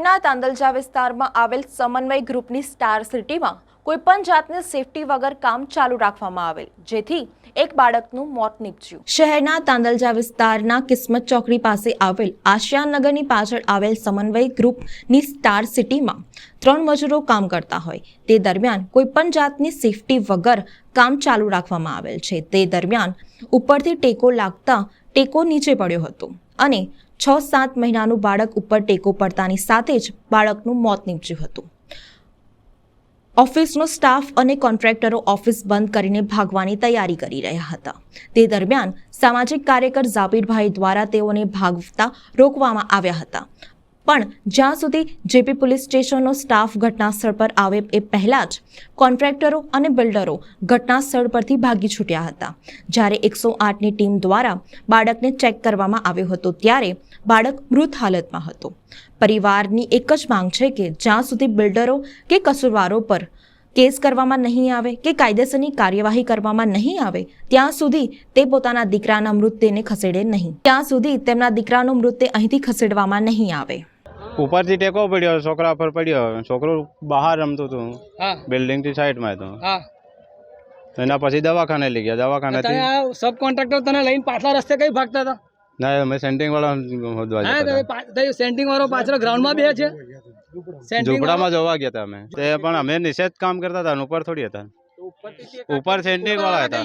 શહેરના તાંદલજા વિસ્તારમાં આવેલ સમન્વય ગ્રુપની સ્ટાર સિટીમાં કોઈપણ જાતની સેફટી વગર કામ ચાલુ રાખવામાં આવેલ, જેથી એક બાળકનું મોત નીપજ્યું। શહેરના તાંદલજા વિસ્તારના કિસ્મત ચોકડી પાસે આવેલ આશિયાનગરની પાછળ આવેલ સમન્વય ગ્રુપની સ્ટાર સિટીમાં 3 મજૂરો કામ કરતા હોય તે દરમિયાન કોઈપણ જાતની સેફટી વગર કામ ચાલુ રાખવામાં આવેલ છે। તે દરમિયાન ઉપરથી ટેકો લાગતા ટેકો નીચે પડ્યો હતો અને 6-7 મહિનાનું બાળક ઉપર ટેકો પડતાની સાથે જ બાળકનું મોત નીપજ્યું હતું। ઓફિસનો સ્ટાફ અને કોન્ટ્રાક્ટરો ઓફિસ બંધ કરીને ભાગવાની તૈયારી કરી રહ્યા હતા। તે દરમિયાન સામાજિક કાર્યકર ઝાબીરભાઈ દ્વારા તેઓને ભાગતા રોકવામાં આવ્યા હતા, પણ જ્યાં સુધી જેપી પોલીસ સ્ટેશનનો સ્ટાફ ઘટનાસ્થળ પર આવે એ પહેલા જ કોન્ટ્રાક્ટરો અને બિલ્ડરો ઘટનાસ્થળ પરથી ભાગી છૂટ્યા હતા। જ્યારે 108ની ટીમ દ્વારા બાળકને ચેક કરવામાં આવ્યો હતો ત્યારે બાળક મૃત હાલતમાં હતો। પરિવારની એક જ માંગ છે કે જ્યાં સુધી બિલ્ડરો કે કસૂરવારો પર કેસ કરવામાં નહીં આવે કે કાયદેસરની કાર્યવાહી કરવામાં નહીં આવે ત્યાં સુધી તે પોતાના દીકરાના મૃતદેહને ખસેડે નહીં, ત્યાં સુધી તેમના દીકરાનો મૃતદેહ અહીંથી ખસેડવામાં નહીં આવે। ઉપરથી ટેકો પડ્યો, છોકરા પર પડ્યો, છોકરો બહાર રમતો હતો, બિલ્ડિંગ થી સાઈડમાં હતો, એના પછી દવાખાને લઈ ગયા। દવાખાનેથી સબ કોન્ટ્રાક્ટર તને લઈને પાછલા રસ્તે કઈ ભાગતા હતા? ના, અમે સેન્ટિંગ વાળા હોદવા જતા હતા। સેન્ટિંગ વાળો પાછળ ગ્રાઉન્ડમાં બે છે, ઝૂંપડામાં જોવા ગયા હતા અમે, તે પણ અમે નિષેધ કામ કરતા હતા, ઉપર થોડી હતા, ઉપર સેન્ટિંગ વાળા હતા।